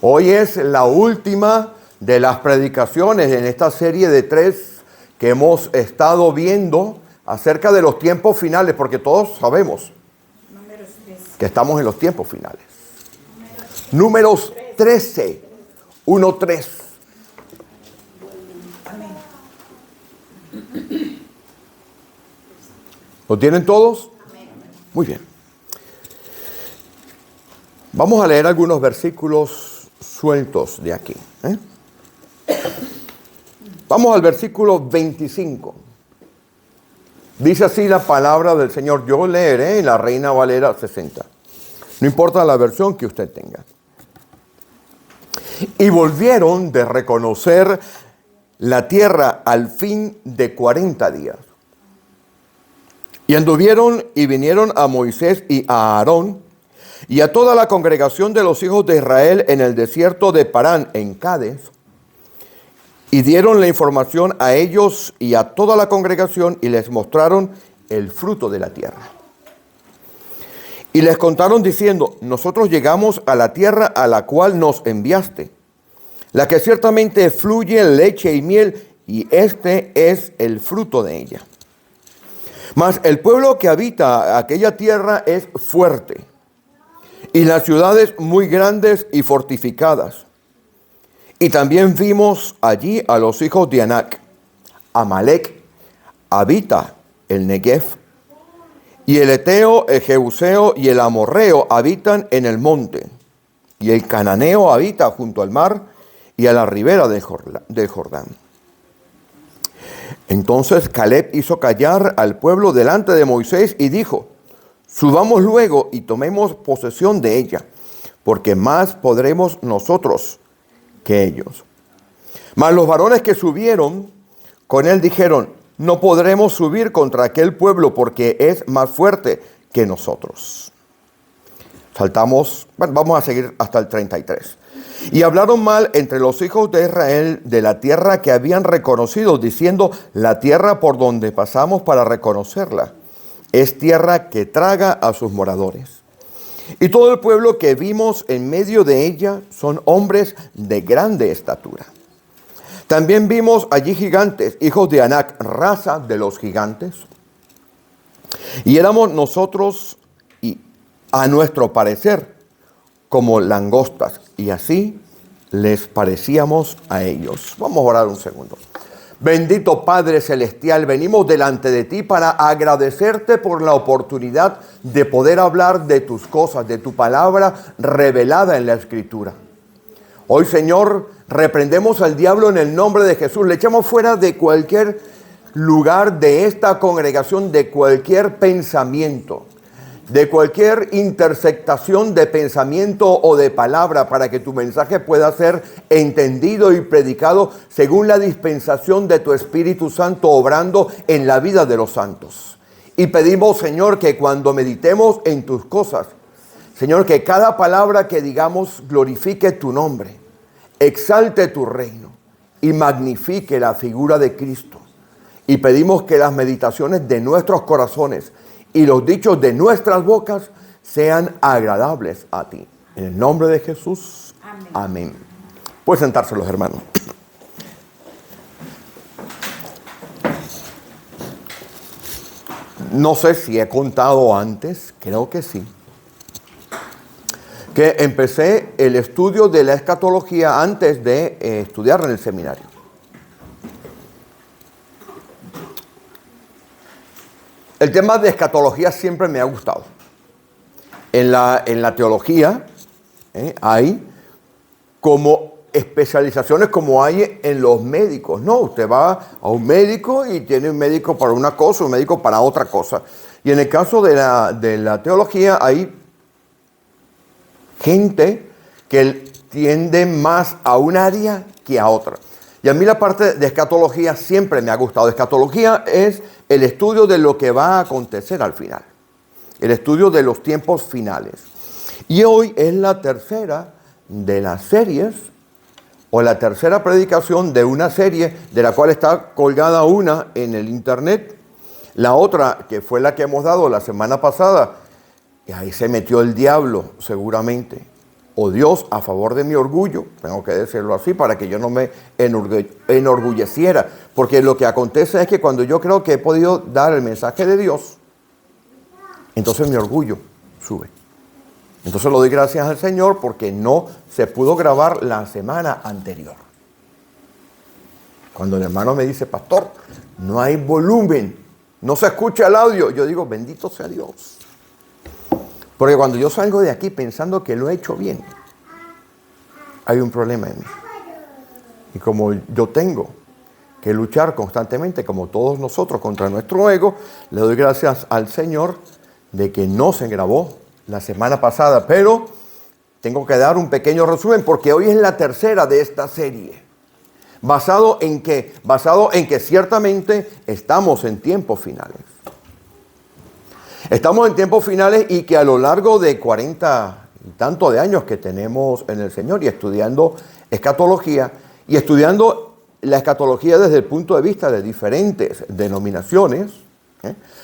Hoy es la última de las predicaciones en esta serie de 3 que hemos estado viendo acerca de los tiempos finales, porque todos sabemos que estamos en los tiempos finales. Números 13, 1-3. ¿Lo tienen todos? Muy bien. Vamos a leer algunos versículos sueltos de aquí. Vamos al versículo 25. Dice así la palabra del Señor. Yo leeré en la Reina Valera 60. No importa la versión que usted tenga. Y volvieron de reconocer la tierra al fin de 40 días. Y anduvieron y vinieron a Moisés y a Aarón y a toda la congregación de los hijos de Israel en el desierto de Parán, en Cades, y dieron la información a ellos y a toda la congregación y les mostraron el fruto de la tierra. Y les contaron diciendo: nosotros llegamos a la tierra a la cual nos enviaste, la que ciertamente fluye leche y miel, y este es el fruto de ella. Mas el pueblo que habita aquella tierra es fuerte, y las ciudades muy grandes y fortificadas. Y también vimos allí a los hijos de Anac. Amalec habita el Negev, y el Eteo, el Jebuseo y el Amorreo habitan en el monte, y el Cananeo habita junto al mar y a la ribera del Jordán. Entonces Caleb hizo callar al pueblo delante de Moisés y dijo: subamos luego y tomemos posesión de ella, porque más podremos nosotros que ellos. Mas los varones que subieron con él dijeron: no podremos subir contra aquel pueblo, porque es más fuerte que nosotros. Saltamos, vamos a seguir hasta el 33. Y hablaron mal entre los hijos de Israel de la tierra que habían reconocido, diciendo: la tierra por donde pasamos para reconocerla es tierra que traga a sus moradores. Y todo el pueblo que vimos en medio de ella son hombres de grande estatura. También vimos allí gigantes, hijos de Anac, raza de los gigantes. Y éramos nosotros, y a nuestro parecer, como langostas, y así les parecíamos a ellos. Vamos a orar un segundo. Bendito Padre Celestial, venimos delante de ti para agradecerte por la oportunidad de poder hablar de tus cosas, de tu palabra revelada en la Escritura. Hoy, Señor, reprendemos al diablo en el nombre de Jesús. Le echamos fuera de cualquier lugar de esta congregación, de cualquier pensamiento, de cualquier intersectación de pensamiento o de palabra, para que tu mensaje pueda ser entendido y predicado según la dispensación de tu Espíritu Santo obrando en la vida de los santos. Y pedimos, Señor, que cuando meditemos en tus cosas, Señor, que cada palabra que digamos glorifique tu nombre, exalte tu reino y magnifique la figura de Cristo. Y pedimos que las meditaciones de nuestros corazones y los dichos de nuestras bocas sean agradables a ti. En el nombre de Jesús. Amén. Amén. Pueden sentarse los hermanos. No sé si he contado antes, creo que sí, que empecé el estudio de la escatología antes de estudiar en el seminario. El tema de escatología siempre me ha gustado. En la teología hay como especializaciones como hay en los médicos. No, usted va a un médico y tiene un médico para una cosa, un médico para otra cosa. Y en el caso de la teología hay gente que tiende más a un área que a otra. Y a mí la parte de escatología siempre me ha gustado. Escatología es el estudio de lo que va a acontecer al final. El estudio de los tiempos finales. Y hoy es la tercera de las series, o la tercera predicación de una serie de la cual está colgada una en el internet. La otra, que fue la que hemos dado la semana pasada, y ahí se metió el diablo seguramente. o Dios a favor de mi orgullo, tengo que decirlo así para que yo no me enorgulleciera, porque lo que acontece es que cuando yo creo que he podido dar el mensaje de Dios, entonces mi orgullo sube. Entonces le doy gracias al Señor porque no se pudo grabar la semana anterior. Cuando el hermano me dice, pastor, no hay volumen, no se escucha el audio, yo digo, bendito sea Dios. Porque cuando yo salgo de aquí pensando que lo he hecho bien, hay un problema en mí. Y como yo tengo que luchar constantemente, como todos nosotros, contra nuestro ego, le doy gracias al Señor de que no se grabó la semana pasada. Pero tengo que dar un pequeño resumen porque hoy es la tercera de esta serie. ¿Basado en qué? Basado en que ciertamente estamos en tiempos finales. Estamos en tiempos finales y que a lo largo de 40 y tanto de años que tenemos en el Señor y estudiando escatología y estudiando la escatología desde el punto de vista de diferentes denominaciones,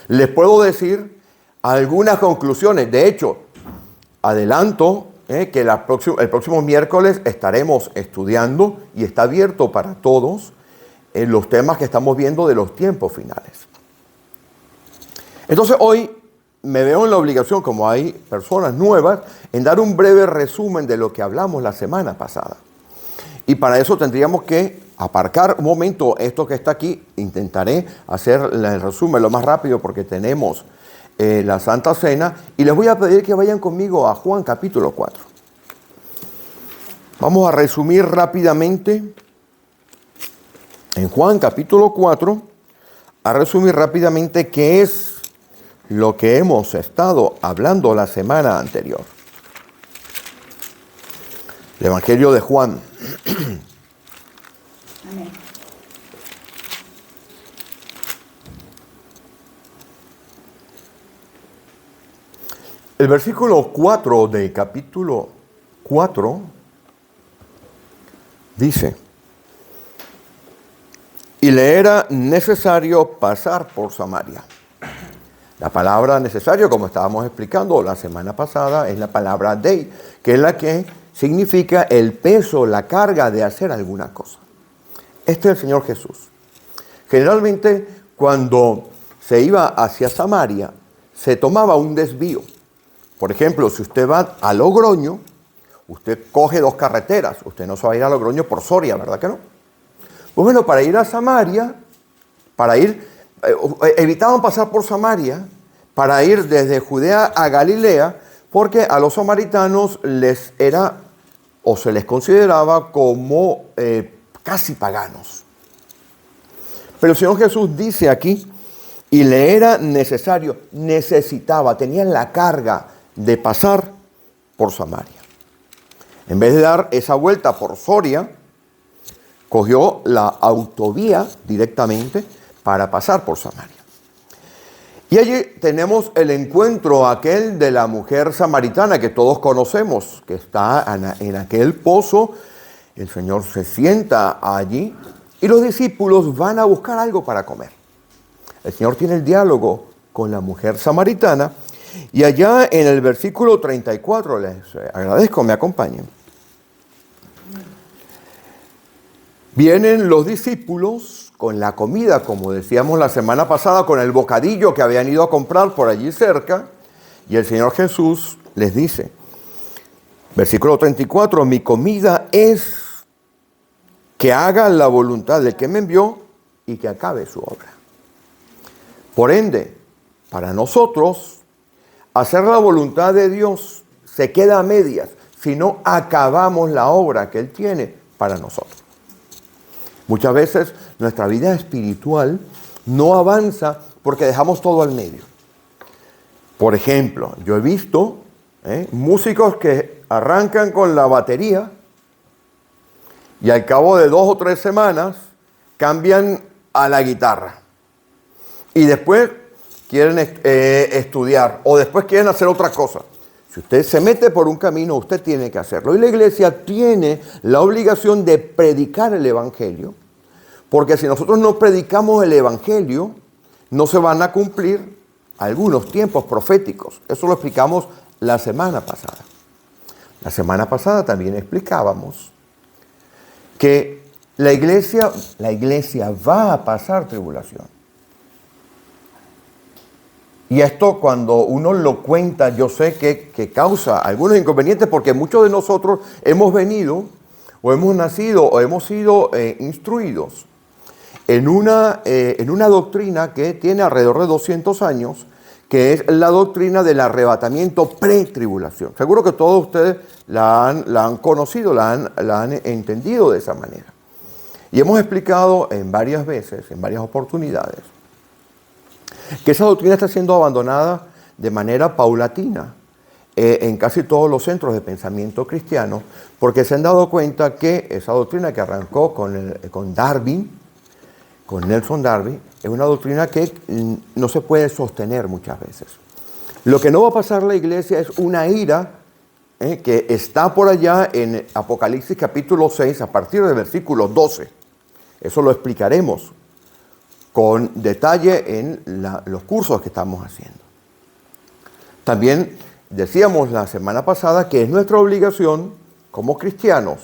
les puedo decir algunas conclusiones. De hecho, adelanto que el próximo miércoles estaremos estudiando y está abierto para todos los temas que estamos viendo de los tiempos finales. Entonces hoy me veo en la obligación, como hay personas nuevas, en dar un breve resumen de lo que hablamos la semana pasada. Y para eso tendríamos que aparcar un momento esto que está aquí. Intentaré hacer el resumen lo más rápido porque tenemos la Santa Cena. Y les voy a pedir que vayan conmigo a Juan capítulo 4. Vamos a resumir rápidamente en Juan capítulo 4, a resumir rápidamente qué es lo que hemos estado hablando la semana anterior. El Evangelio de Juan. Amén. El versículo 4 del capítulo 4 dice: y le era necesario pasar por Samaria. La palabra necesario, como estábamos explicando la semana pasada, es la palabra dei, que es la que significa el peso, la carga de hacer alguna cosa. Este es el Señor Jesús. Generalmente, cuando se iba hacia Samaria, se tomaba un desvío. Por ejemplo, si usted va a Logroño, usted coge 2 carreteras. Usted no se va a ir a Logroño por Soria, ¿verdad que no? Pues bueno, para ir a Samaria, evitaban pasar por Samaria para ir desde Judea a Galilea, porque a los samaritanos les era o se les consideraba como casi paganos. Pero el Señor Jesús dice aquí, y le era necesario, necesitaba, tenía la carga de pasar por Samaria. En vez de dar esa vuelta por Soria, cogió la autovía directamente para pasar por Samaria. Y allí tenemos el encuentro aquel de la mujer samaritana que todos conocemos, que está en aquel pozo. El Señor se sienta allí y los discípulos van a buscar algo para comer. El Señor tiene el diálogo con la mujer samaritana y allá en el versículo 34, les agradezco, me acompañen. Vienen los discípulos con la comida, como decíamos la semana pasada, con el bocadillo que habían ido a comprar por allí cerca, y el Señor Jesús les dice, versículo 34, mi comida es que haga la voluntad del que me envió y que acabe su obra. Por ende, para nosotros, hacer la voluntad de Dios se queda a medias si no acabamos la obra que Él tiene para nosotros. Muchas veces nuestra vida espiritual no avanza porque dejamos todo al medio. Por ejemplo, yo he visto músicos que arrancan con la batería y al cabo de 2 o 3 semanas cambian a la guitarra. Y después quieren estudiar o después quieren hacer otra cosa. Si usted se mete por un camino, usted tiene que hacerlo. Y la iglesia tiene la obligación de predicar el evangelio, porque si nosotros no predicamos el evangelio, no se van a cumplir algunos tiempos proféticos. Eso lo explicamos la semana pasada. La semana pasada también explicábamos que la iglesia va a pasar tribulación. Y esto cuando uno lo cuenta, yo sé que causa algunos inconvenientes porque muchos de nosotros hemos venido o hemos nacido o hemos sido instruidos en una doctrina que tiene alrededor de 200 años, que es la doctrina del arrebatamiento pre-tribulación. Seguro que todos ustedes la han conocido, la han entendido de esa manera. Y hemos explicado en varias veces, en varias oportunidades, que esa doctrina está siendo abandonada de manera paulatina en casi todos los centros de pensamiento cristiano, porque se han dado cuenta que esa doctrina que arrancó con Darwin, con Nelson Darby, es una doctrina que no se puede sostener muchas veces. Lo que no va a pasar la iglesia es una ira que está por allá en Apocalipsis capítulo 6, a partir del versículo 12. Eso lo explicaremos con detalle en los cursos que estamos haciendo. También decíamos la semana pasada que es nuestra obligación como cristianos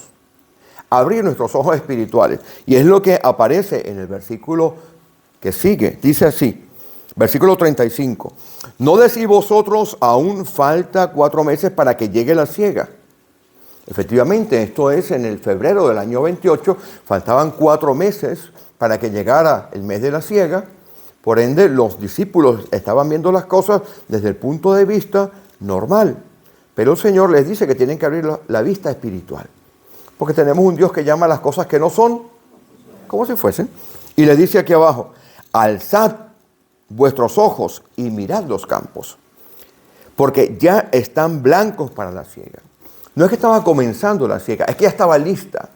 abrir nuestros ojos espirituales. Y es lo que aparece en el versículo que sigue. Dice así, versículo 35. ¿No decís vosotros aún falta 4 meses para que llegue la siega? Efectivamente, esto es en el febrero del año 28. Faltaban 4 meses para que llegara el mes de la siega. Por ende, los discípulos estaban viendo las cosas desde el punto de vista normal. Pero el Señor les dice que tienen que abrir la vista espiritual. Porque tenemos un Dios que llama las cosas que no son como si fuesen. Y le dice aquí abajo, alzad vuestros ojos y mirad los campos, porque ya están blancos para la siega. No es que estaba comenzando la siega, es que ya estaba lista.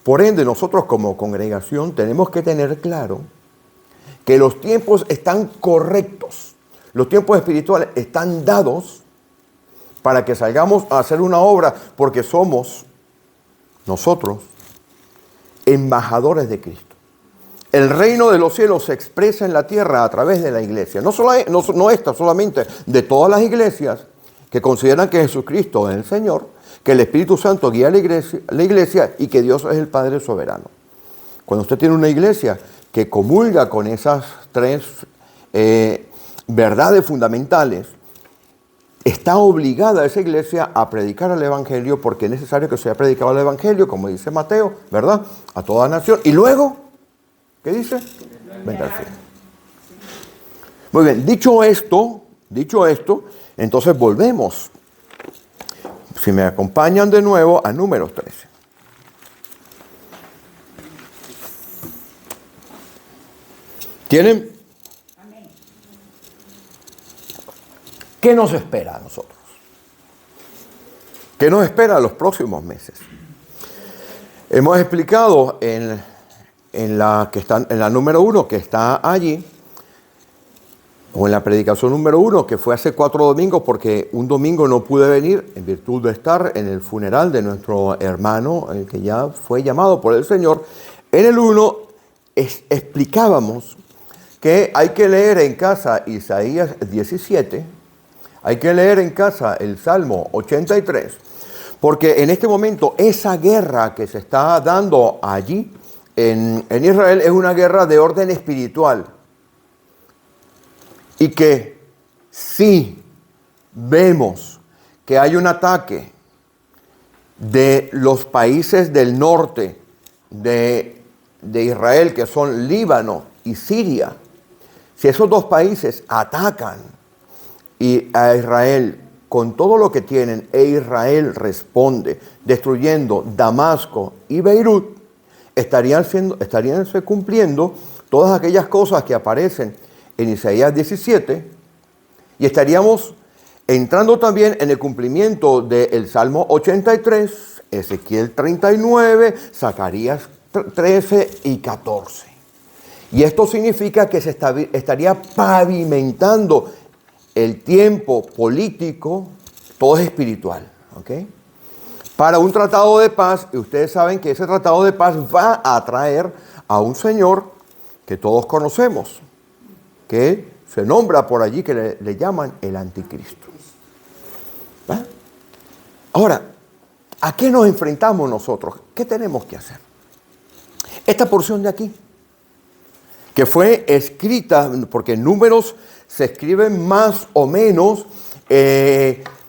Por ende, nosotros como congregación tenemos que tener claro que los tiempos están correctos. Los tiempos espirituales están dados para que salgamos a hacer una obra, porque somos nosotros embajadores de Cristo. El reino de los cielos se expresa en la tierra a través de la iglesia. No esta solamente, de todas las iglesias que consideran que Jesucristo es el Señor, que el Espíritu Santo guía la iglesia y que Dios es el Padre soberano. Cuando usted tiene una iglesia que comulga con esas 3 verdades fundamentales, está obligada esa iglesia a predicar el Evangelio, porque es necesario que sea predicado el Evangelio, como dice Mateo, ¿verdad? A toda nación. Y luego, ¿qué dice? Venga al fin. Muy bien, dicho esto, entonces volvemos. Si me acompañan de nuevo a Números 13. ¿Tienen? ¿Qué nos espera a nosotros? ¿Qué nos espera los próximos meses? Hemos explicado en la número 1 que está allí, o en la predicación número 1, que fue hace 4 domingos, porque un domingo no pude venir en virtud de estar en el funeral de nuestro hermano, el que ya fue llamado por el Señor. En el 1 explicábamos que hay que leer en casa Isaías 17, hay que leer en casa el Salmo 83, porque en este momento esa guerra que se está dando allí en Israel es una guerra de orden espiritual. Y que si vemos que hay un ataque de los países del norte de Israel, que son Líbano y Siria, si esos 2 países atacan a Israel con todo lo que tienen, e Israel responde destruyendo Damasco y Beirut, estarían cumpliendo todas aquellas cosas que aparecen en Isaías 17, y estaríamos entrando también en el cumplimiento del Salmo 83, Ezequiel 39, Zacarías 13 y 14. Y esto significa que se estaría pavimentando el tiempo político, todo es espiritual, ¿ok? Para un tratado de paz, y ustedes saben que ese tratado de paz va a traer a un señor que todos conocemos, que se nombra por allí, que le llaman el anticristo. ¿Va? Ahora, ¿A qué nos enfrentamos nosotros? ¿Qué tenemos que hacer? Esta porción de aquí, que fue escrita, porque Números se escriben más o menos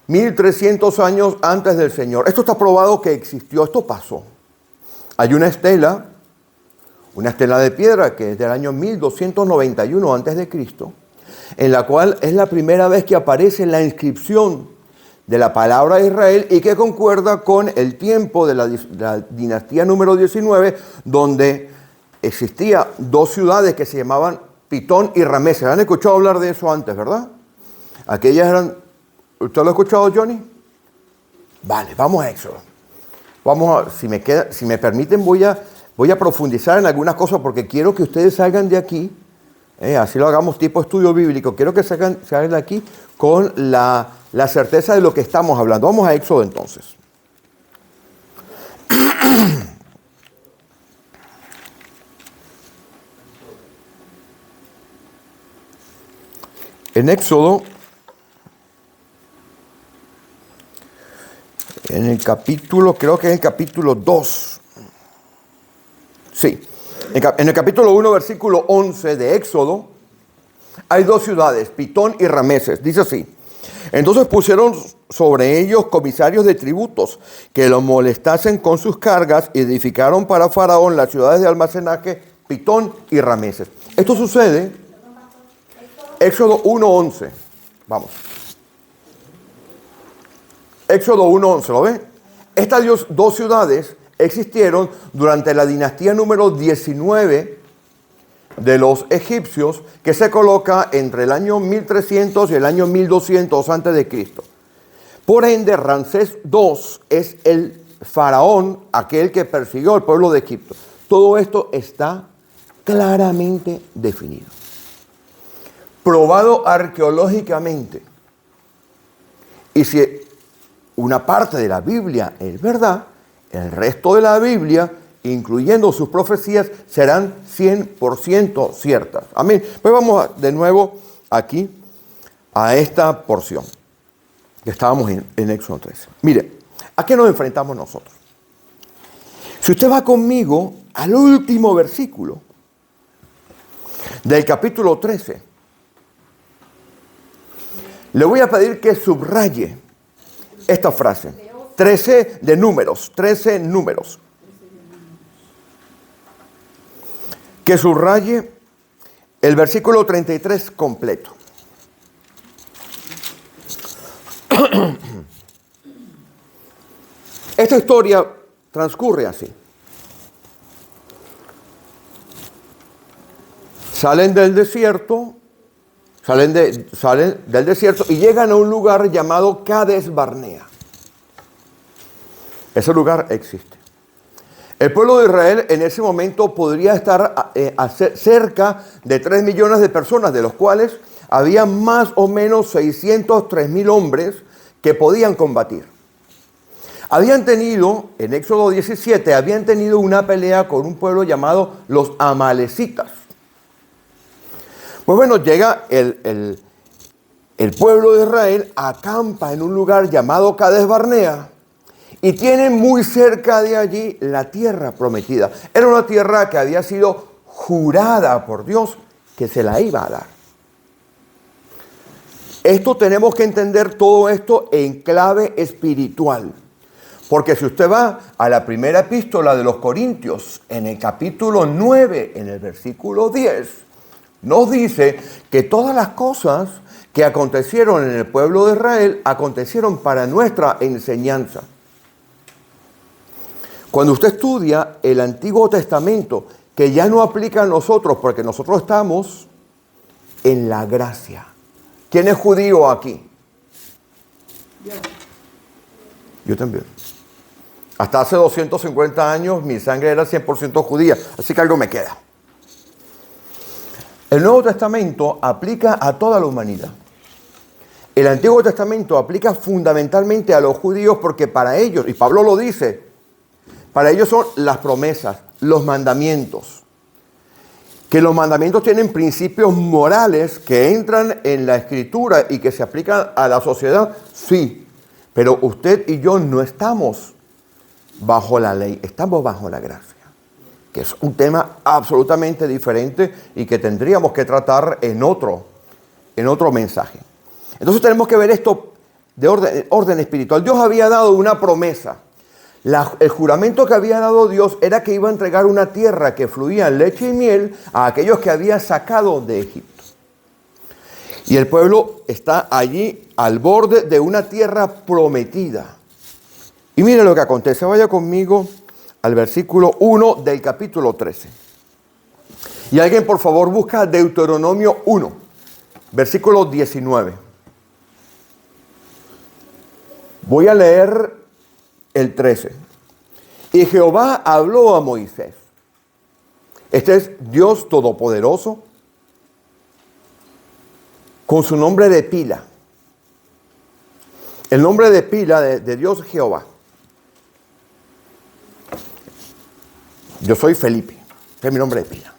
1300 años antes del Señor. Esto está probado que existió, esto pasó. Hay una estela de piedra que es del año 1291 antes de Cristo, en la cual es la primera vez que aparece la inscripción de la palabra de Israel y que concuerda con el tiempo de la dinastía número 19, donde existía dos ciudades que se llamaban Pitón y Rameses. ¿Han escuchado hablar de eso antes, verdad? Aquellas eran... ¿Usted lo ha escuchado, Johnny? Vale, vamos a eso. Si me permiten, voy a profundizar en algunas cosas porque quiero que ustedes salgan de aquí, así lo hagamos tipo estudio bíblico, quiero que salgan de aquí con la certeza de lo que estamos hablando. Vamos a Éxodo entonces. En Éxodo, en el capítulo, creo que es el capítulo 2. Sí, en el capítulo 1, versículo 11 de Éxodo, hay dos ciudades, Pitón y Rameses. Dice así: entonces pusieron sobre ellos comisarios de tributos que los molestasen con sus cargas y edificaron para Faraón las ciudades de almacenaje Pitón y Rameses. Esto sucede, Éxodo 1:11. Vamos. Éxodo 1:11, ¿lo ven? Estas dos ciudades existieron durante la dinastía número 19 de los egipcios, que se coloca entre el año 1300 y el año 1200 antes de Cristo. Por ende, Ramsés II es el faraón, aquel que persiguió al pueblo de Egipto. Todo esto está claramente definido, probado arqueológicamente. Y si una parte de la Biblia es verdad, el resto de la Biblia, incluyendo sus profecías, serán 100% ciertas. Amén. Pues vamos de nuevo aquí a esta porción que estábamos en Éxodo 13. Mire, ¿a qué nos enfrentamos nosotros? Si usted va conmigo al último versículo del capítulo 13, le voy a pedir que subraye esta frase. 13 de Números, 13 números. Que subraye el versículo 33 completo. Esta historia transcurre así. Salen del desierto y llegan a un lugar llamado Cades Barnea. Ese lugar existe. El pueblo de Israel en ese momento podría estar cerca de 3 millones de personas, de los cuales había más o menos 603,000 hombres que podían combatir. En Éxodo 17, habían tenido una pelea con un pueblo llamado los amalecitas. Pues bueno, llega el pueblo de Israel, acampa en un lugar llamado Cades Barnea, y tienen muy cerca de allí la tierra prometida. Era una tierra que había sido jurada por Dios que se la iba a dar. Tenemos que entender todo esto en clave espiritual. Porque si usted va a la primera epístola de los Corintios, en el capítulo 9, en el versículo 10, nos dice que todas las cosas que acontecieron en el pueblo de Israel acontecieron para nuestra enseñanza. Cuando usted estudia el Antiguo Testamento, que ya no aplica a nosotros, porque nosotros estamos en la gracia. ¿Quién es judío aquí? Yo también. Hasta hace 250 años mi sangre era 100% judía, así que algo me queda. El Nuevo Testamento aplica a toda la humanidad. El Antiguo Testamento aplica fundamentalmente a los judíos porque para ellos, y Pablo lo dice, para ellos son las promesas, los mandamientos. Que los mandamientos tienen principios morales que entran en la Escritura y que se aplican a la sociedad, sí. Pero usted y yo no estamos bajo la ley, estamos bajo la gracia, que es un tema absolutamente diferente y que tendríamos que tratar en otro mensaje. Entonces tenemos que ver esto de orden espiritual. Dios había dado una promesa. El juramento que había dado Dios era que iba a entregar una tierra que fluía en leche y miel a aquellos que había sacado de Egipto. Y el pueblo está allí al borde de una tierra prometida. Y mire lo que acontece. Vaya conmigo al versículo 1 del capítulo 13. Y alguien por favor busca Deuteronomio 1, versículo 19. Voy a leer el 13. Y Jehová habló a Moisés. Este es Dios Todopoderoso, con su nombre de pila. El nombre de pila de Dios Jehová. Yo soy Felipe, este es mi nombre de pila.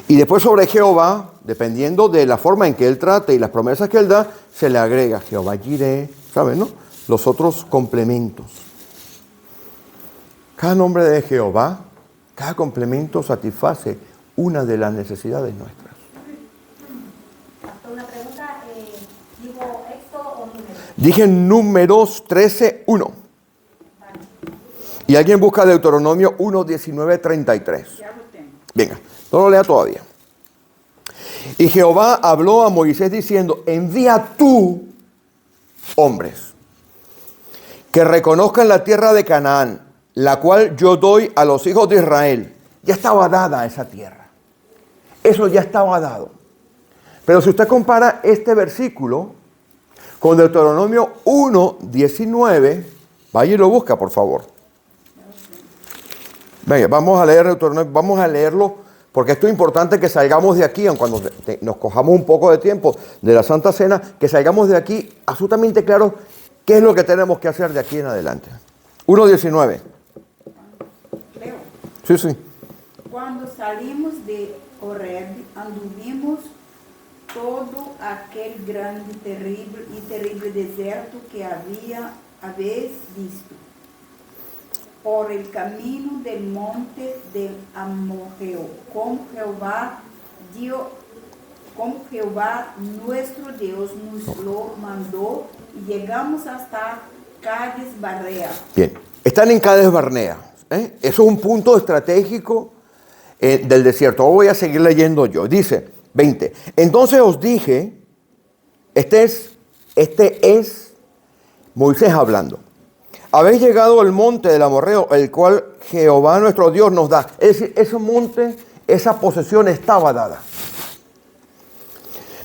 Y después sobre Jehová, dependiendo de la forma en que él trata y las promesas que él da, se le agrega Jehová Jireh, ¿saben, no? Los otros complementos. Cada nombre de Jehová, cada complemento satisface una de las necesidades nuestras. Una pregunta, ¿digo Éxodo o Números? Dije Números 13, 1. Vale. Y alguien busca Deuteronomio 1, 19, 33. Ya lo tengo. Venga, no lo lea todavía. Y Jehová habló a Moisés diciendo, envía tú hombres que reconozcan la tierra de Canaán, la cual yo doy a los hijos de Israel. Ya estaba dada esa tierra. Eso ya estaba dado. Pero si usted compara este versículo con Deuteronomio 1, 19, vaya y lo busca, por favor. Venga, vamos a leer Deuteronomio, vamos a leerlo, porque esto es importante que salgamos de aquí, aun cuando nos cojamos un poco de tiempo de la Santa Cena, que salgamos de aquí absolutamente claros qué es lo que tenemos que hacer de aquí en adelante. 1:19. Leo. Sí, sí. Cuando salimos de Horeb, anduvimos todo aquel grande y terrible desierto que habéis visto, por el camino del monte de Amorreo, como Jehová nuestro Dios nos lo mandó, y llegamos hasta Cades Barnea. Bien, están en Cades Barnea. Eso es un punto estratégico del desierto. Voy a seguir leyendo yo. Dice 20. Entonces os dije, este es Moisés hablando. Habéis llegado al monte del Amorreo, el cual Jehová nuestro Dios nos da. Es decir, ese monte, esa posesión estaba dada.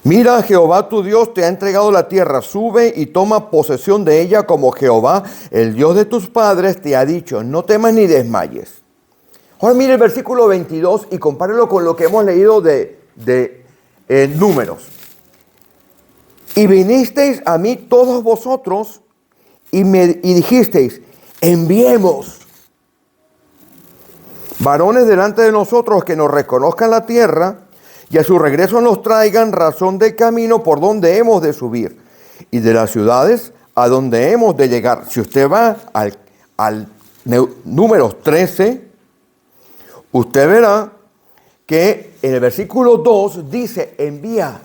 Mira, Jehová tu Dios te ha entregado la tierra, sube y toma posesión de ella como Jehová, el Dios de tus padres, te ha dicho, no temas ni desmayes. Ahora mire el versículo 22 y compárelo con lo que hemos leído de Números. Y vinisteis a mí todos vosotros y dijisteis, enviemos varones delante de nosotros que nos reconozcan la tierra y a su regreso nos traigan razón del camino por donde hemos de subir y de las ciudades a donde hemos de llegar. Si usted va al Números 13, usted verá que en el versículo 2 dice, envía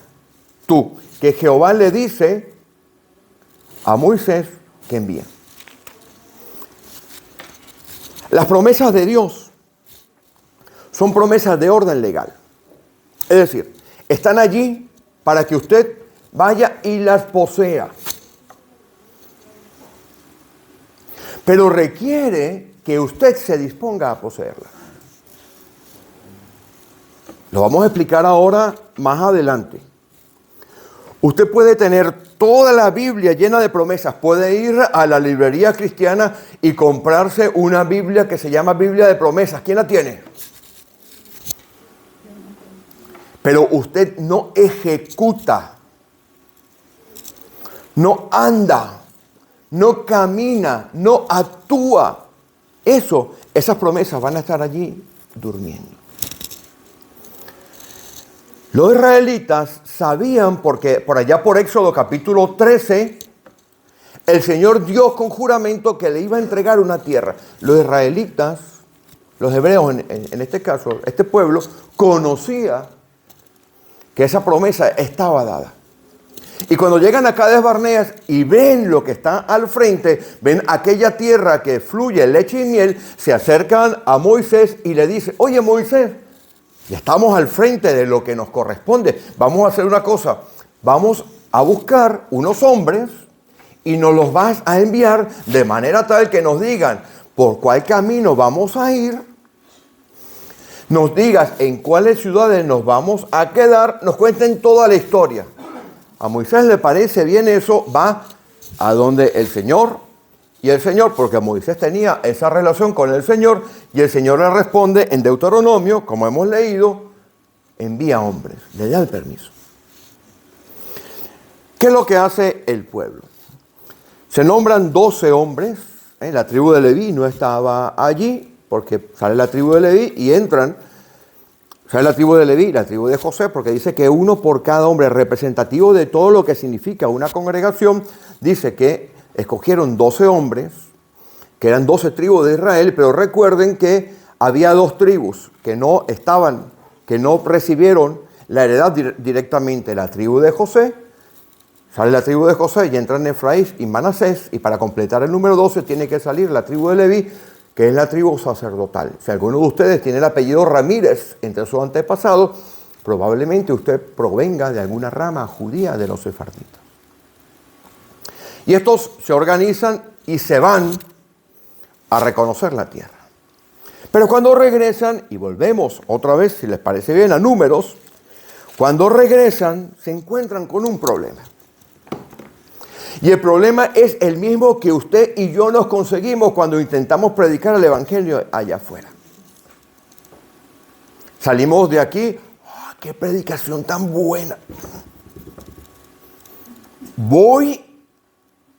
tú, que Jehová le dice a Moisés que envía. Las promesas de Dios son promesas de orden legal. Es decir, están allí para que usted vaya y las posea. Pero requiere que usted se disponga a poseerlas. Lo vamos a explicar ahora más adelante. Usted puede tener toda la Biblia llena de promesas. Puede ir a la librería cristiana y comprarse una Biblia que se llama Biblia de promesas. ¿Quién la tiene? Pero usted no ejecuta, no anda, no camina, no actúa. Esas promesas van a estar allí durmiendo. Los israelitas sabían, porque por allá por Éxodo capítulo 13, el Señor dio con juramento que le iba a entregar una tierra. Los israelitas, los hebreos en este caso, este pueblo, conocía que esa promesa estaba dada. Y cuando llegan a Cades Barneas y ven lo que está al frente, ven aquella tierra que fluye leche y miel, se acercan a Moisés y le dicen: oye Moisés, ya estamos al frente de lo que nos corresponde. Vamos a hacer una cosa, vamos a buscar unos hombres y nos los vas a enviar de manera tal que nos digan por cuál camino vamos a ir, nos digas en cuáles ciudades nos vamos a quedar, nos cuenten toda la historia. A Moisés le parece bien eso, va a donde el Señor, y el Señor, porque Moisés tenía esa relación con el Señor, y el Señor le responde en Deuteronomio, como hemos leído, envía hombres, le da el permiso. ¿Qué es lo que hace el pueblo? Se nombran 12 hombres, la tribu de Leví no estaba allí, porque sale la tribu de Leví y entran. Sale la tribu de Leví, la tribu de José, porque dice que uno por cada hombre, representativo de todo lo que significa una congregación. Dice que escogieron 12 hombres, que eran 12 tribus de Israel, pero recuerden que había 2 tribus que no recibieron la heredad directamente. La tribu de José, sale la tribu de José y entran Efraín y Manasés, y para completar el número 12 tiene que salir la tribu de Leví, que es la tribu sacerdotal. Si alguno de ustedes tiene el apellido Ramírez entre sus antepasados, probablemente usted provenga de alguna rama judía de los sefarditas. Y estos se organizan y se van a reconocer la tierra. Pero cuando regresan, y volvemos otra vez, si les parece bien, a Números, cuando regresan se encuentran con un problema. Y el problema es el mismo que usted y yo nos conseguimos cuando intentamos predicar el evangelio allá afuera. Salimos de aquí, ¡oh, qué predicación tan buena! Voy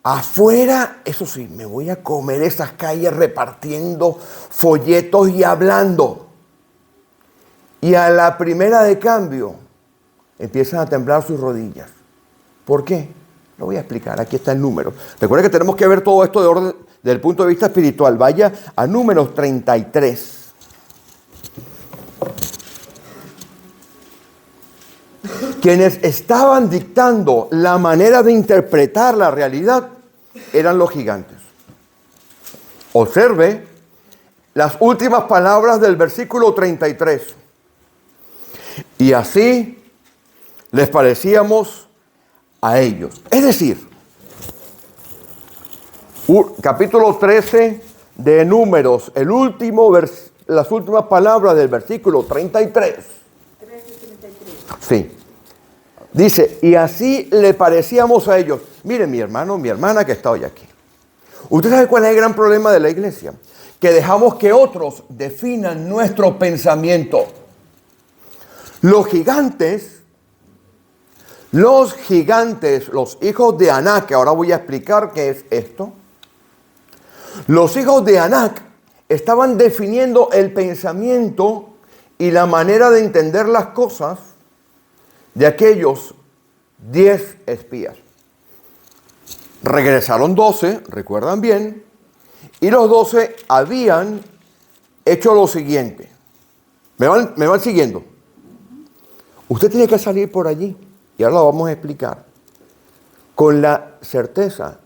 afuera, eso sí, me voy a comer esas calles repartiendo folletos y hablando. Y a la primera de cambio empiezan a temblar sus rodillas. ¿Por qué? Lo voy a explicar, aquí está el número. Recuerden que tenemos que ver todo esto de orden, desde el punto de vista espiritual. Vaya a Números 33. Quienes estaban dictando la manera de interpretar la realidad eran los gigantes. Observe las últimas palabras del versículo 33. Y así les parecíamos a ellos. Es decir, capítulo 13 de Números, las últimas palabras del versículo 33. 13:33. Sí. Dice, y así le parecíamos a ellos. Miren, mi hermano, mi hermana que está hoy aquí. ¿Usted sabe cuál es el gran problema de la iglesia? Que dejamos que otros definan nuestro pensamiento. Los gigantes, los hijos de Anac, que ahora voy a explicar qué es esto. Los hijos de Anac estaban definiendo el pensamiento y la manera de entender las cosas de aquellos 10 espías. Regresaron 12, recuerdan bien, y los 12 habían hecho lo siguiente. ¿Me van siguiendo? Usted tiene que salir por allí. Y ahora lo vamos a explicar, con la certeza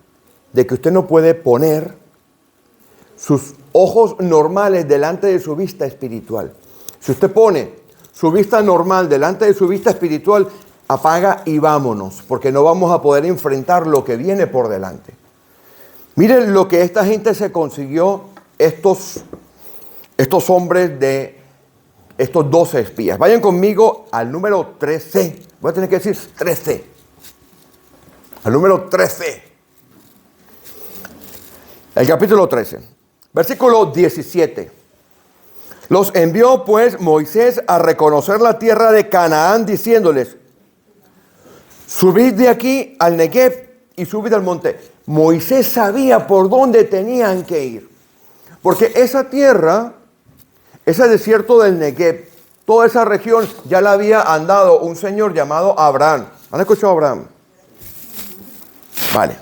de que usted no puede poner sus ojos normales delante de su vista espiritual. Si usted pone su vista normal delante de su vista espiritual, apaga y vámonos, porque no vamos a poder enfrentar lo que viene por delante. Miren lo que esta gente se consiguió, estos hombres de estos 12 espías. Vayan conmigo al número 13. Voy a tener que decir 13. Al número 13. El capítulo 13. Versículo 17. Los envió pues Moisés a reconocer la tierra de Canaán, diciéndoles, subid de aquí al Negev y subid al monte. Moisés sabía por dónde tenían que ir. Porque esa tierra, ese desierto del Negev, toda esa región ya la había andado un señor llamado Abraham. ¿Han escuchado a Abraham? Vale.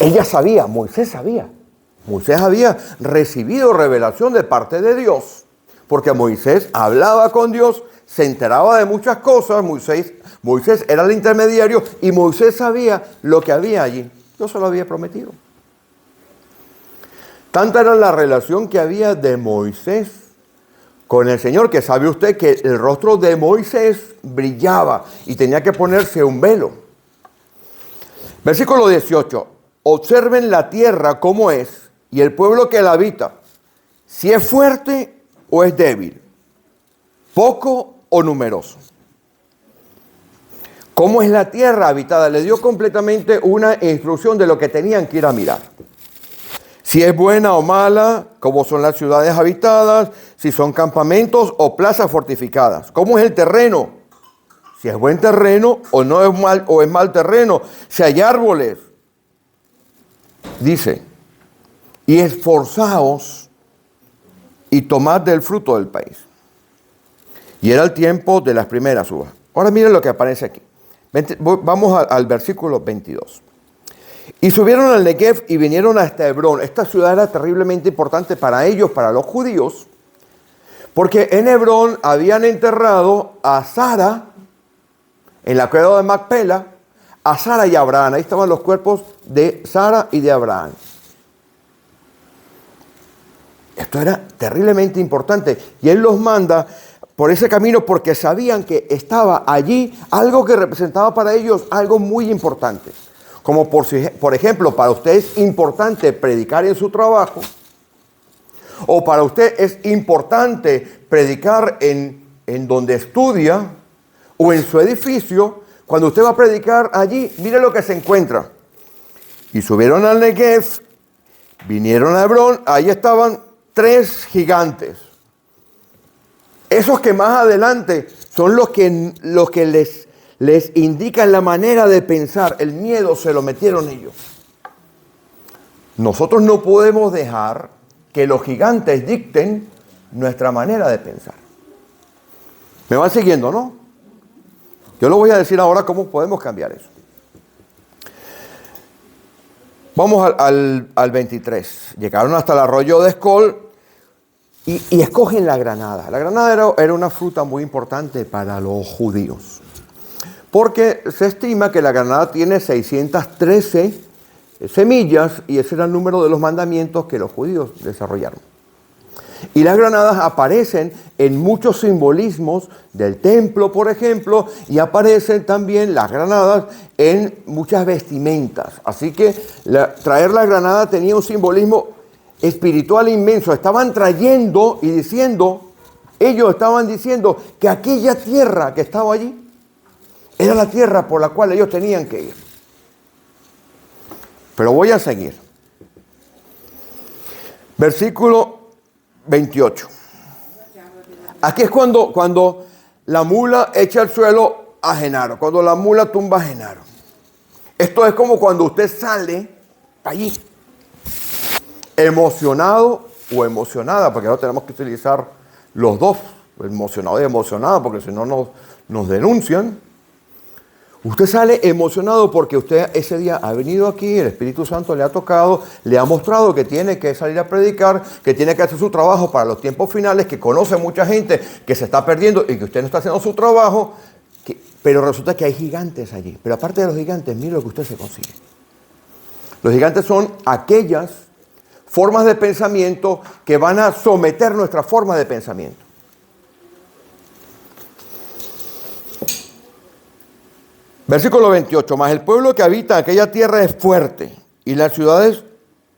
Ella sabía, Moisés sabía. Moisés había recibido revelación de parte de Dios, porque Moisés hablaba con Dios, se enteraba de muchas cosas. Moisés era el intermediario y Moisés sabía lo que había allí. Dios se lo había prometido. Tanta era la relación que había de Moisés con el Señor, que sabe usted que el rostro de Moisés brillaba y tenía que ponerse un velo. Versículo 18. Observen la tierra cómo es y el pueblo que la habita, si es fuerte o es débil, poco o numeroso. ¿Cómo es la tierra habitada? Le dio completamente una instrucción de lo que tenían que ir a mirar. Si es buena o mala, cómo son las ciudades habitadas, si son campamentos o plazas fortificadas. ¿Cómo es el terreno? Si es buen terreno o no es mal, o es mal terreno. Si hay árboles. Dice, y esforzaos y tomad del fruto del país. Y era el tiempo de las primeras uvas. Ahora miren lo que aparece aquí. Vamos al versículo 22. Y subieron al Negev y vinieron hasta Hebrón. Esta ciudad era terriblemente importante para ellos, para los judíos, porque en Hebrón habían enterrado a Sara, en la cueva de Macpela, a Sara y a Abraham. Ahí estaban los cuerpos de Sara y de Abraham. Esto era terriblemente importante. Y él los manda por ese camino porque sabían que estaba allí algo que representaba para ellos algo muy importante. Como por ejemplo, para usted es importante predicar en su trabajo, o para usted es importante predicar en donde estudia, o en su edificio. Cuando usted va a predicar allí, mire lo que se encuentra. Y subieron al Negev, vinieron a Hebrón, ahí estaban 3 gigantes. Esos que más adelante son los que les indican la manera de pensar. El miedo se lo metieron ellos. Nosotros no podemos dejar que los gigantes dicten nuestra manera de pensar. ¿Me van siguiendo, no? Yo lo voy a decir ahora cómo podemos cambiar eso. Vamos al 23. Llegaron hasta el arroyo de Escol y escogen la granada. La granada era una fruta muy importante para los judíos, porque se estima que la granada tiene 613 semillas y ese era el número de los mandamientos que los judíos desarrollaron. Y las granadas aparecen en muchos simbolismos del templo, por ejemplo, y aparecen también las granadas en muchas vestimentas. Así que traer la granada tenía un simbolismo espiritual inmenso. Estaban trayendo y diciendo, ellos estaban diciendo que aquella tierra que estaba allí era la tierra por la cual ellos tenían que ir. Pero voy a seguir. Versículo 28. Aquí es cuando la mula echa al suelo a Genaro, cuando la mula tumba a Genaro. Esto es como cuando usted sale allí, emocionado o emocionada, porque ahora tenemos que utilizar los dos, emocionado y emocionada, porque si no nos denuncian. Usted sale emocionado porque usted ese día ha venido aquí, el Espíritu Santo le ha tocado, le ha mostrado que tiene que salir a predicar, que tiene que hacer su trabajo para los tiempos finales, que conoce mucha gente que se está perdiendo y que usted no está haciendo su trabajo, pero resulta que hay gigantes allí. Pero aparte de los gigantes, mire lo que usted se consigue. Los gigantes son aquellas formas de pensamiento que van a someter nuestra forma de pensamiento. Versículo 28, mas el pueblo que habita aquella tierra es fuerte y las ciudades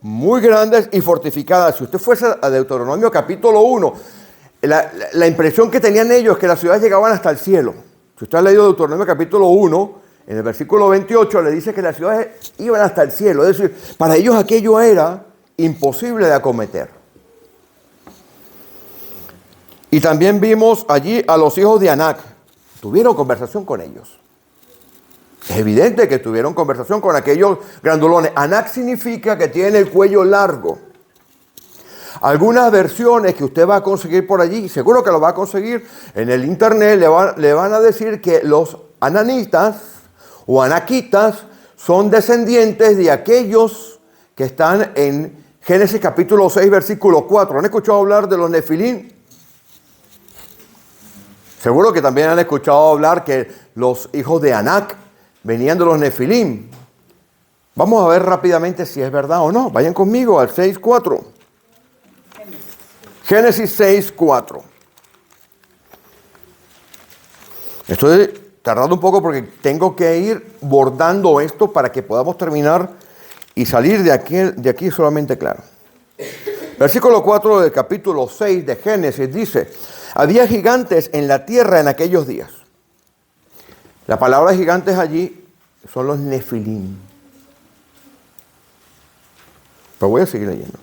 muy grandes y fortificadas. Si usted fuese a Deuteronomio capítulo 1, la impresión que tenían ellos es que las ciudades llegaban hasta el cielo. Si usted ha leído Deuteronomio capítulo 1, en el versículo 28 le dice que las ciudades iban hasta el cielo. Es decir, para ellos aquello era imposible de acometer. Y también vimos allí a los hijos de Anac. Tuvieron conversación con ellos. Es evidente que tuvieron conversación con aquellos grandulones. Anac significa que tiene el cuello largo. Algunas versiones que usted va a conseguir por allí, seguro que lo va a conseguir en el internet, le van a decir que los ananitas o anaquitas son descendientes de aquellos que están en Génesis capítulo 6, versículo 4. ¿Han escuchado hablar de los Nefilim? Seguro que también han escuchado hablar que los hijos de Anac venían de los Nefilim. Vamos a ver rápidamente si es verdad o no. Vayan conmigo al 6:4. Génesis 6:4. Estoy tardando un poco porque tengo que ir bordando esto para que podamos terminar y salir de aquí solamente claro. Versículo 4 del capítulo 6 de Génesis dice: había gigantes en la tierra en aquellos días. La palabra gigantes allí son los Nefilim. Pero voy a seguir leyendo.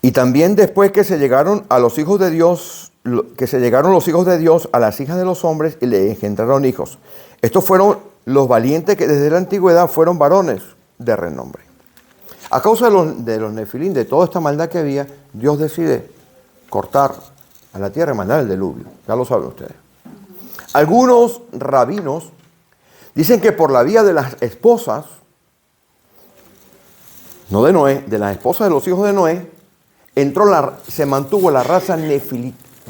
Y también después que se llegaron a los hijos de Dios, los hijos de Dios a las hijas de los hombres y le engendraron hijos. Estos fueron los valientes que desde la antigüedad fueron varones de renombre. A causa de los Nefilim, de toda esta maldad que había, Dios decide cortar a la tierra y mandar el diluvio. Ya lo saben ustedes. Algunos rabinos dicen que por la vía de las esposas, no de Noé, de las esposas de los hijos de Noé, se mantuvo la raza de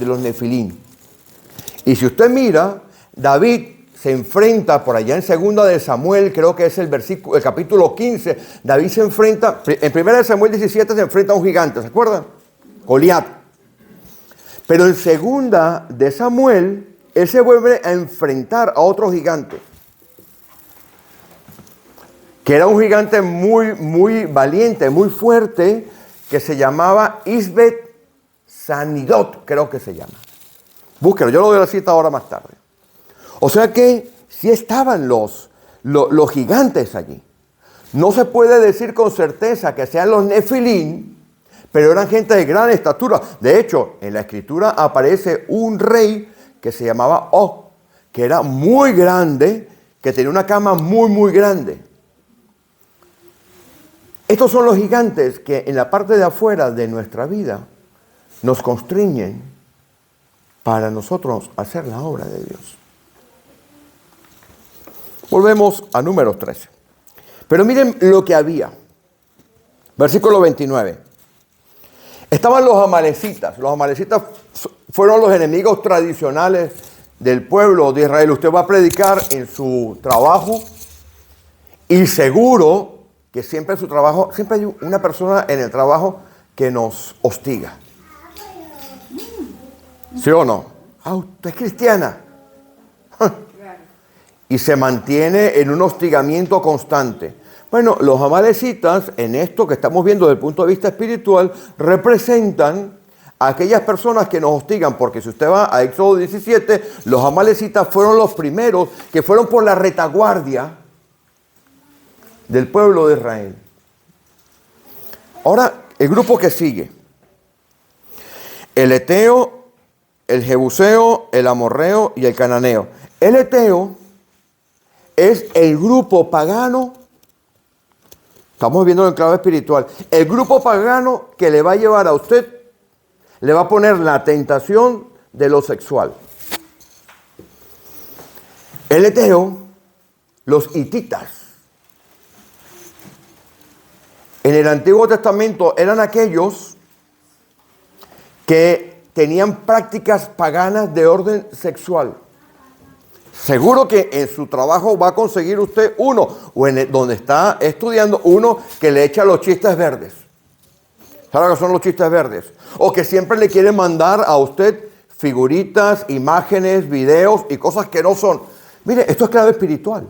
los Nefilim. Y si usted mira, David se enfrenta por allá en segunda de Samuel, creo que es el capítulo 15, David se enfrenta, en primera de Samuel 17 se enfrenta a un gigante, ¿se acuerdan? Goliat. Pero en segunda de Samuel, él se vuelve a enfrentar a otro gigante, que era un gigante muy, muy valiente, muy fuerte, que se llamaba Isbet Sanidot, creo que se llama. Búsquelo, yo lo doy la cita ahora más tarde. O sea que sí estaban los gigantes allí. No se puede decir con certeza que sean los Nefilim, pero eran gente de gran estatura. De hecho, en la escritura aparece un rey que se llamaba Og, que era muy grande, que tenía una cama muy, muy grande. Estos son los gigantes que en la parte de afuera de nuestra vida nos constriñen para nosotros hacer la obra de Dios. Volvemos a Números 13. Pero miren lo que había. Versículo 29. Estaban los amalecitas. Los amalecitas fueron los enemigos tradicionales del pueblo de Israel. Usted va a predicar en su trabajo y seguro que siempre en su trabajo, siempre hay una persona en el trabajo que nos hostiga. ¿Sí o no? Ah, usted es cristiana. Y se mantiene en un hostigamiento constante. Bueno, los amalecitas, en esto que estamos viendo desde el punto de vista espiritual, representan a aquellas personas que nos hostigan, porque si usted va a Éxodo 17, los amalecitas fueron los primeros que fueron por la retaguardia del pueblo de Israel. Ahora, el grupo que sigue: el eteo, el jebuseo, el amorreo y el cananeo. El eteo es el grupo pagano, estamos viendo en clave espiritual, el grupo pagano que le va a llevar a usted, le va a poner la tentación de lo sexual. El eteo, los hititas. En el Antiguo Testamento eran aquellos que tenían prácticas paganas de orden sexual. Seguro que en su trabajo va a conseguir usted uno, o donde está estudiando, uno que le echa los chistes verdes. ¿Sabe lo que son los chistes verdes? O que siempre le quiere mandar a usted figuritas, imágenes, videos y cosas que no son. Mire, esto es clave espiritual.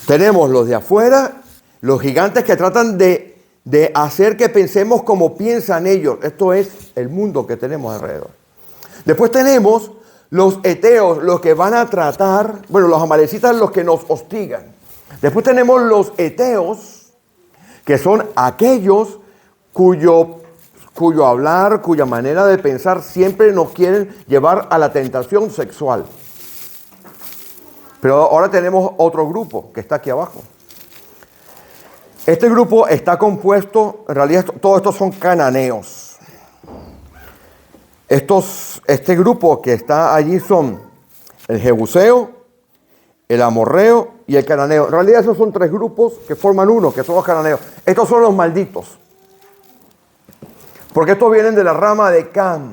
Tenemos los de afuera, los gigantes que tratan de hacer que pensemos como piensan ellos. Esto es el mundo que tenemos alrededor. Después tenemos los eteos, los que van a tratar, bueno, los amalecitas, los que nos hostigan. Después tenemos los eteos, que son aquellos cuyo hablar, cuya manera de pensar siempre nos quieren llevar a la tentación sexual. Pero ahora tenemos otro grupo que está aquí abajo. Este grupo está compuesto, en realidad todos estos son cananeos. Este grupo que está allí son el jebuseo, el amorreo y el cananeo. En realidad esos son tres grupos que forman uno, que son los cananeos. Estos son los malditos. Porque estos vienen de la rama de Cam.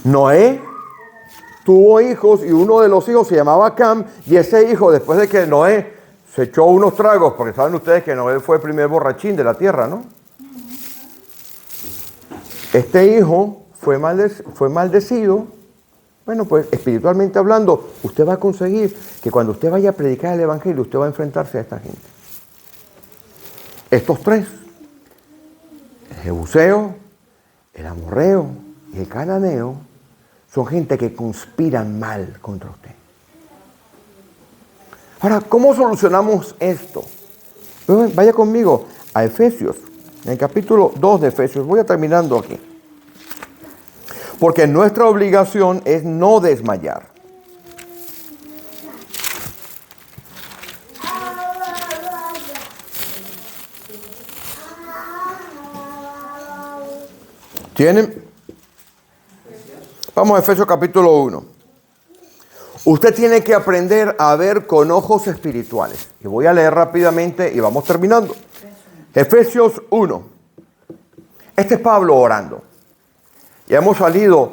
Noé tuvo hijos y uno de los hijos se llamaba Cam, y ese hijo, después de que Noé se echó unos tragos, porque saben ustedes que Noé fue el primer borrachín de la tierra, ¿no? Este hijo fue maldecido. Bueno, pues espiritualmente hablando, usted va a conseguir que cuando usted vaya a predicar el evangelio, usted va a enfrentarse a esta gente. Estos tres, el jebuseo, el amorreo y el cananeo, son gente que conspiran mal contra usted. Ahora, ¿cómo solucionamos esto? Vaya conmigo a Efesios, en el capítulo 2 de Efesios. Voy a terminando aquí. Porque nuestra obligación es no desmayar. ¿Tienen? Vamos a Efesios capítulo 1. Usted tiene que aprender a ver con ojos espirituales. Y voy a leer rápidamente y vamos terminando. Efesios 1. Este es Pablo orando. Ya hemos salido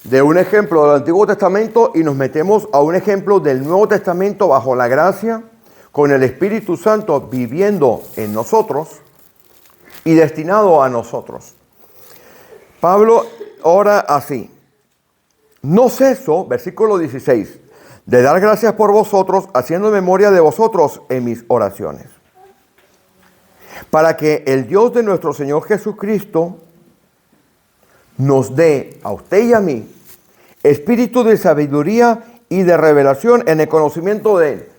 de un ejemplo del Antiguo Testamento y nos metemos a un ejemplo del Nuevo Testamento bajo la gracia, con el Espíritu Santo viviendo en nosotros y destinado a nosotros. Pablo ora así. No ceso, versículo 16, de dar gracias por vosotros, haciendo memoria de vosotros en mis oraciones, para que el Dios de nuestro Señor Jesucristo nos dé a usted y a mí espíritu de sabiduría y de revelación en el conocimiento de Él.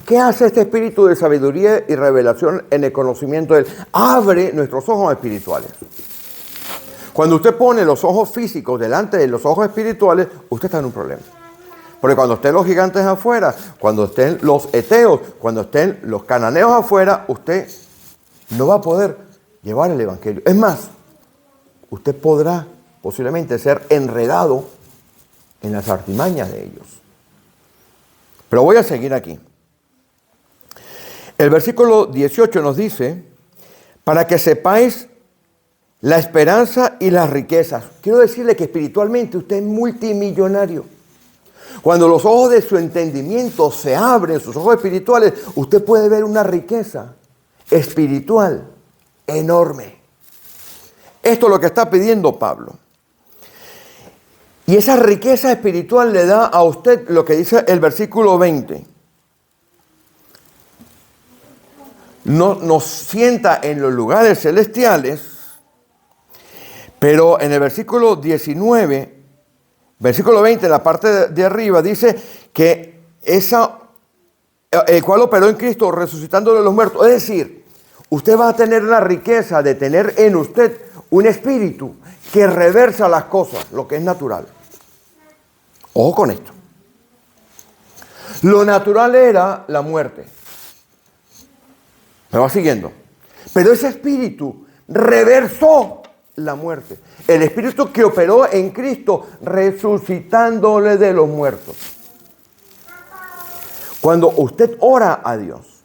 ¿Qué hace este espíritu de sabiduría y revelación en el conocimiento de Él? Abre nuestros ojos espirituales. Cuando usted pone los ojos físicos delante de los ojos espirituales, usted está en un problema. Porque cuando estén los gigantes afuera, cuando estén los eteos, cuando estén los cananeos afuera, usted no va a poder llevar el evangelio. Es más, usted podrá posiblemente ser enredado en las artimañas de ellos. Pero voy a seguir aquí. El versículo 18 nos dice, para que sepáis la esperanza y las riquezas. Quiero decirle que espiritualmente usted es multimillonario. Cuando los ojos de su entendimiento se abren, sus ojos espirituales, usted puede ver una riqueza espiritual enorme. Esto es lo que está pidiendo Pablo. Y esa riqueza espiritual le da a usted lo que dice el versículo 20. Nos sienta en los lugares celestiales, pero en el versículo 19, versículo 20, en la parte de arriba, dice que el cual operó en Cristo resucitándole de los muertos. Es decir, usted va a tener la riqueza de tener en usted un espíritu que reversa las cosas, lo que es natural. Ojo con esto. Lo natural era la muerte. ¿Me va siguiendo? Pero ese espíritu reversó la muerte. El espíritu que operó en Cristo resucitándole de los muertos. Cuando usted ora a Dios,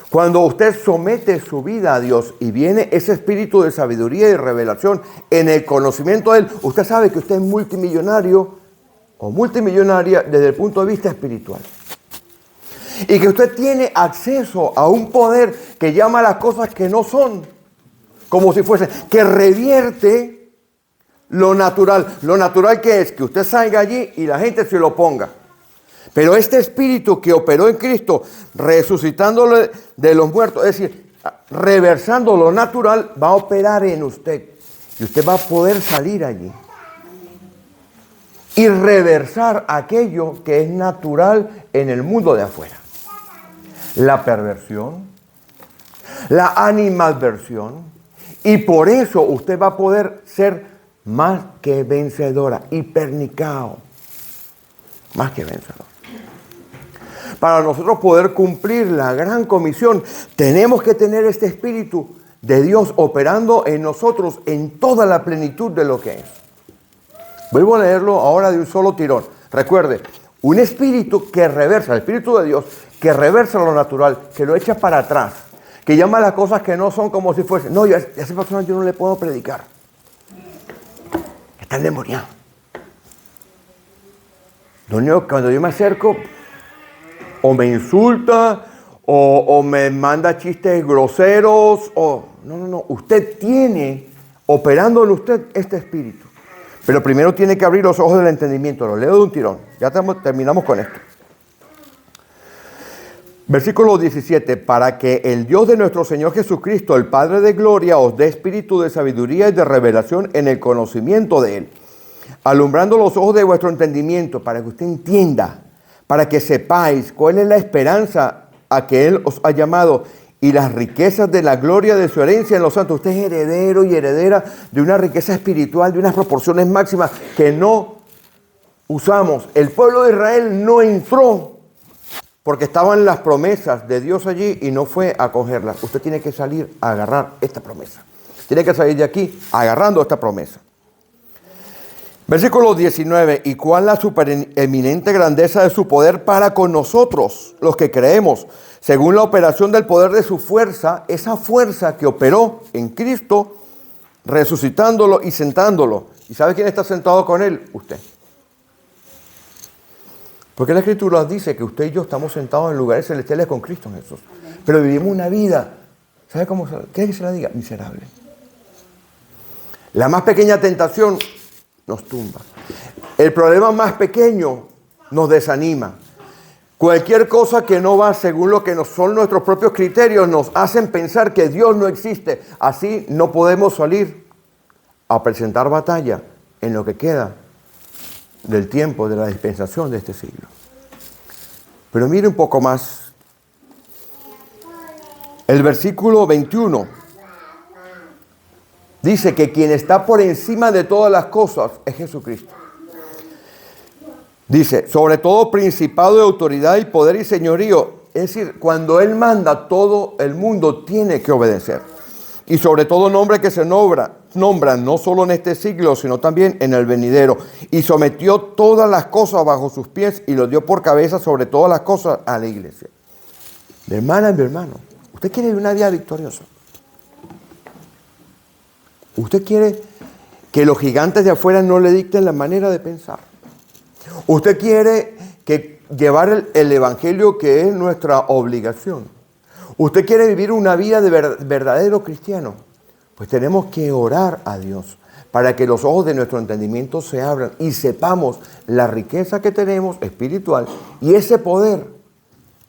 cuando usted somete su vida a Dios y viene ese espíritu de sabiduría y revelación en el conocimiento de Él, usted sabe que usted es multimillonario o multimillonaria desde el punto de vista espiritual. Y que usted tiene acceso a un poder que llama a las cosas que no son, como si fuese, que revierte lo natural. Lo natural que es que usted salga allí y la gente se lo ponga. Pero este espíritu que operó en Cristo, resucitándole de los muertos, es decir, reversando lo natural, va a operar en usted. Y usted va a poder salir allí y reversar aquello que es natural en el mundo de afuera. La perversión, la animadversión, y por eso usted va a poder ser más que vencedora, hipernicao, más que vencedor. Para nosotros poder cumplir la gran comisión, tenemos que tener este espíritu de Dios operando en nosotros en toda la plenitud de lo que es. Vuelvo a leerlo ahora de un solo tirón. Recuerde, un espíritu que reversa, el espíritu de Dios, que reversa lo natural, que lo echa para atrás, que llama a las cosas que no son como si fuesen. No, a esa persona yo no le puedo predicar. Está endemoniado. Lo único que cuando yo me acerco, o me insulta, o me manda chistes groseros, o... No. Usted tiene, operando en usted, este espíritu. Pero primero tiene que abrir los ojos del entendimiento. Lo leo de un tirón. Ya terminamos con esto. Versículo 17. Para que el Dios de nuestro Señor Jesucristo, el Padre de gloria, os dé espíritu de sabiduría y de revelación en el conocimiento de Él, alumbrando los ojos de vuestro entendimiento, para que usted entienda, para que sepáis cuál es la esperanza a que Él os ha llamado y las riquezas de la gloria de su herencia en los santos. Usted es heredero y heredera de una riqueza espiritual, de unas proporciones máximas que no usamos. El pueblo de Israel no entró porque estaban las promesas de Dios allí y no fue a cogerlas. Usted tiene que salir a agarrar esta promesa. Tiene que salir de aquí agarrando esta promesa. Versículo 19. Y cuál la supereminente grandeza de su poder para con nosotros, los que creemos, según la operación del poder de su fuerza, esa fuerza que operó en Cristo, resucitándolo y sentándolo. ¿Y sabe quién está sentado con Él? Usted. Porque la Escritura dice que usted y yo estamos sentados en lugares celestiales con Cristo en Jesús. Pero vivimos una vida, ¿sabe cómo? ¿Quiere que se la diga? Miserable. La más pequeña tentación nos tumba. El problema más pequeño nos desanima. Cualquier cosa que no va según lo que son nuestros propios criterios nos hacen pensar que Dios no existe. Así no podemos salir a presentar batalla en lo que queda del tiempo de la dispensación de este siglo. Pero mire un poco más. El versículo 21 dice que quien está por encima de todas las cosas es Jesucristo. Dice, sobre todo principado de autoridad y poder y señorío. Es decir, cuando Él manda, todo el mundo tiene que obedecer. Y sobre todo nombre que se nombra no solo en este siglo, sino también en el venidero. Y sometió todas las cosas bajo sus pies y lo dio por cabeza sobre todas las cosas a la iglesia. Mi hermana y mi hermano, usted quiere vivir una vida victoriosa. Usted quiere que los gigantes de afuera no le dicten la manera de pensar. Usted quiere que llevar el evangelio, que es nuestra obligación. Usted quiere vivir una vida de verdadero cristiano. Pues tenemos que orar a Dios para que los ojos de nuestro entendimiento se abran y sepamos la riqueza que tenemos espiritual y ese poder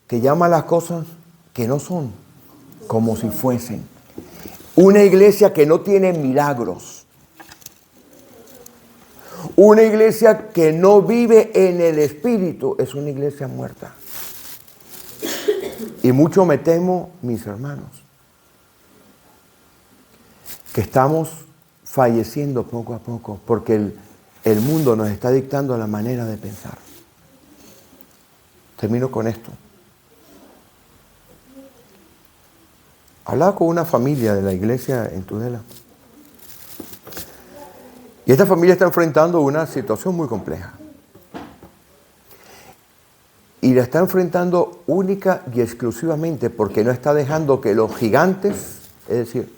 que llama a las cosas que no son como si fuesen. Una iglesia que no tiene milagros. Una iglesia que no vive en el Espíritu es una iglesia muerta. Y mucho me temo, mis hermanos, que estamos falleciendo poco a poco porque el mundo nos está dictando la manera de pensar. Termino con esto. Hablaba con una familia de la iglesia en Tudela. Y esta familia está enfrentando una situación muy compleja. Y la está enfrentando única y exclusivamente porque no está dejando que los gigantes, es decir,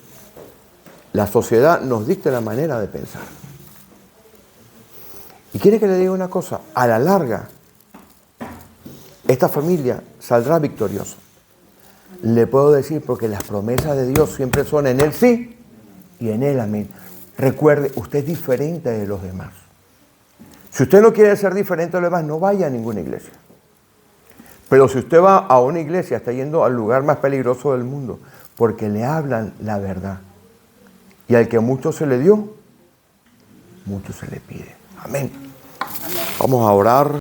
la sociedad, nos dicte la manera de pensar. Y quiere que le diga una cosa, a la larga, esta familia saldrá victoriosa. Le puedo decir porque las promesas de Dios siempre son en Él sí y en Él amén. Recuerde, usted es diferente de los demás. Si usted no quiere ser diferente de los demás, no vaya a ninguna iglesia. Pero si usted va a una iglesia, está yendo al lugar más peligroso del mundo, porque le hablan la verdad. Y al que mucho se le dio, mucho se le pide. Amén. Vamos a orar.